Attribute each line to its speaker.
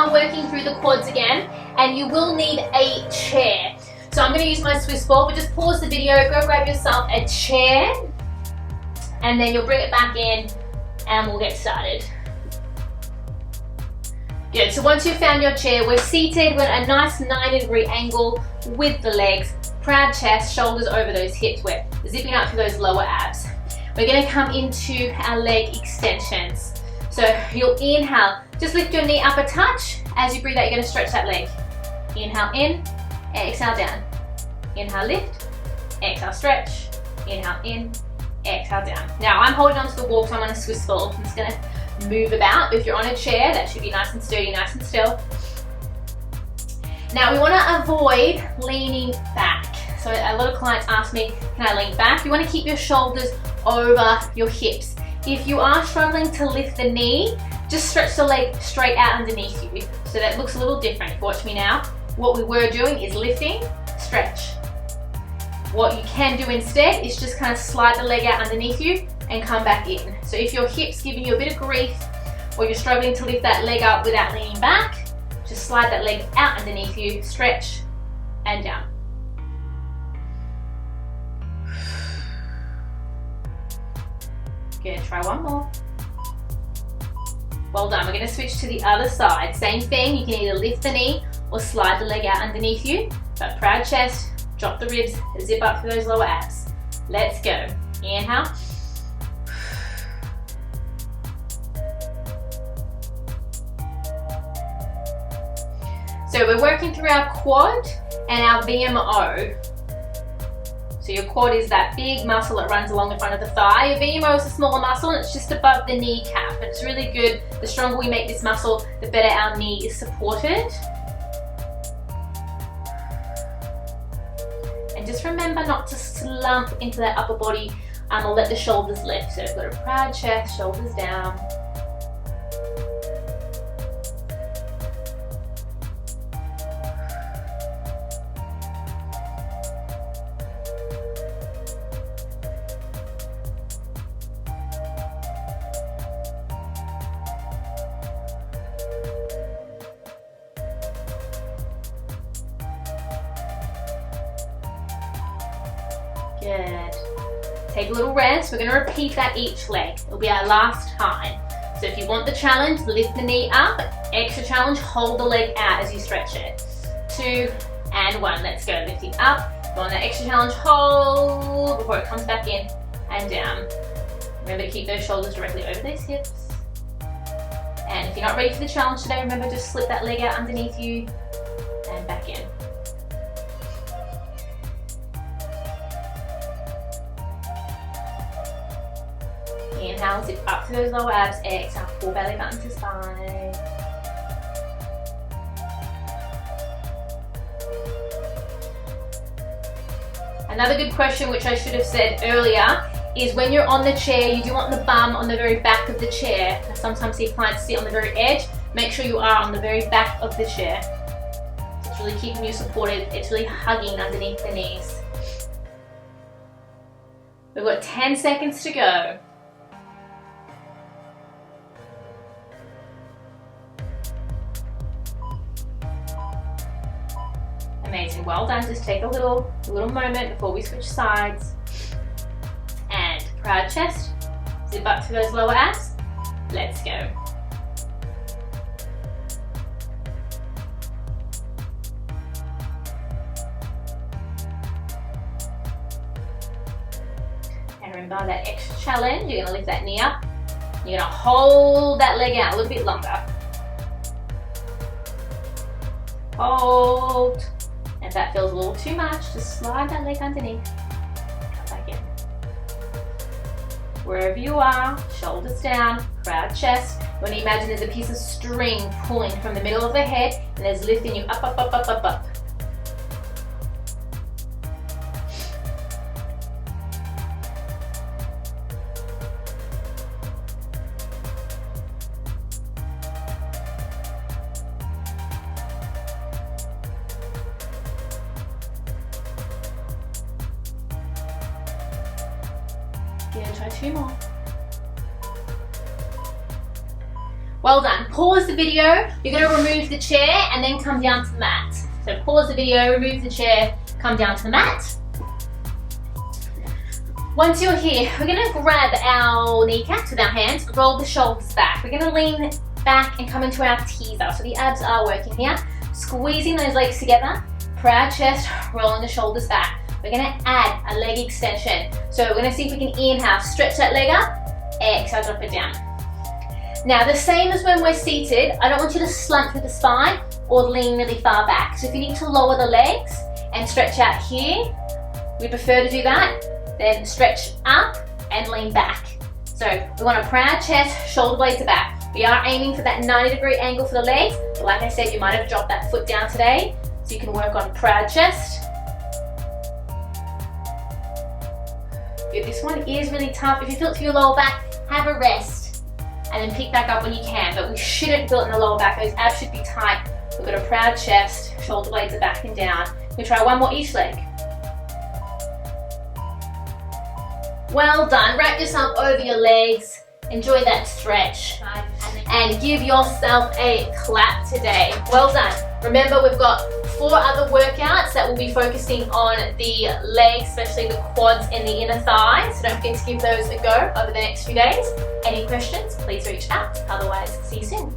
Speaker 1: are working through the quads again, and you will need a chair. So I'm going to use my Swiss ball, but just pause the video, go grab yourself a chair, and then you'll bring it back in and we'll get started. Good, so once you've found your chair, we're seated, we're at a nice 90-degree angle with the legs, proud chest, shoulders over those hips, we're zipping up to those lower abs. We're going to come into our leg extensions. So you'll inhale, just lift your knee up a touch. As you breathe out, you're going to stretch that leg. Inhale in, exhale down. Inhale lift, exhale stretch. Inhale in, exhale down. Now I'm holding onto the wall, so I'm on a Swiss ball. I'm just going to move about. If you're on a chair, that should be nice and sturdy, nice and still. Now we want to avoid leaning back. So a lot of clients ask me, can I lean back? You want to keep your shoulders over your hips. If you are struggling to lift the knee, just stretch the leg straight out underneath you. So that looks a little different. Watch me now. What we were doing is lifting, stretch. What you can do instead is just kind of slide the leg out underneath you and come back in. So if your hip's giving you a bit of grief, or you're struggling to lift that leg up without leaning back, just slide that leg out underneath you, stretch, and down. Good, try one more. Well done, we're going to switch to the other side. Same thing, you can either lift the knee or slide the leg out underneath you, but proud chest, drop the ribs, zip up through those lower abs. Let's go. Inhale. So we're working through our quad and our VMO. So your quad is that big muscle that runs along the front of the thigh. Your VMO is a smaller muscle and it's just above the kneecap. And it's really good. The stronger we make this muscle, the better our knee is supported. And just remember not to slump into that upper body or let the shoulders lift. So we've got a proud chest, shoulders down. Good. Take a little rest. We're going to repeat that each leg. It'll be our last time. So if you want the challenge, lift the knee up. Extra challenge, hold the leg out as you stretch it. 2 and 1. Let's go. Lifting up. Go on that extra challenge, hold before it comes back in and down. Remember to keep those shoulders directly over those hips. And if you're not ready for the challenge today, remember just slip that leg out underneath you and back in. Inhale, zip up through those lower abs. Exhale, pull belly button to spine. Another good question, which I should have said earlier, is when you're on the chair, you do want the bum on the very back of the chair. I sometimes see clients sit on the very edge. Make sure you are on the very back of the chair. It's really keeping you supported. It's really hugging underneath the knees. We've got 10 seconds to go. Amazing, well done. Just take a little moment before we switch sides. And proud chest, zip up through those lower abs. Let's go. And remember that extra challenge, you're gonna lift that knee up. You're gonna hold that leg out a little bit longer. Hold. If that feels a little too much, just slide that leg underneath. Come back in. Wherever you are, shoulders down, proud chest. You want to imagine there's a piece of string pulling from the middle of the head and there's lifting you up, up, up, up, up, up. Good, try 2 more. Well done. Pause the video. You're going to remove the chair and then come down to the mat. So pause the video, remove the chair, come down to the mat. Once you're here, we're going to grab our kneecaps with our hands, roll the shoulders back. We're going to lean back and come into our teaser. So the abs are working here. Squeezing those legs together, proud chest, rolling the shoulders back. We're going to add a leg extension. So we're going to see if we can inhale, stretch that leg up, exhale, drop it down. Now the same as when we're seated, I don't want you to slump through the spine or lean really far back. So if you need to lower the legs and stretch out here, we prefer to do that. Then stretch up and lean back. So we want a proud chest, shoulder blades are back. We are aiming for that 90-degree angle for the legs, but like I said, you might have dropped that foot down today, so you can work on proud chest. If this one is really tough, if you feel it to your lower back, have a rest and then pick back up when you can, but we shouldn't feel it in the lower back. Those abs should be tight. We've got a proud chest, shoulder blades are back and down. We'll try one more each leg. Well done. Wrap yourself over your legs. Enjoy that stretch and give yourself a clap today. Well done. Remember, we've got 4 other workouts that will be focusing on the legs, especially the quads and the inner thighs. So don't forget to give those a go over the next few days. Any questions, please reach out. Otherwise, see you soon.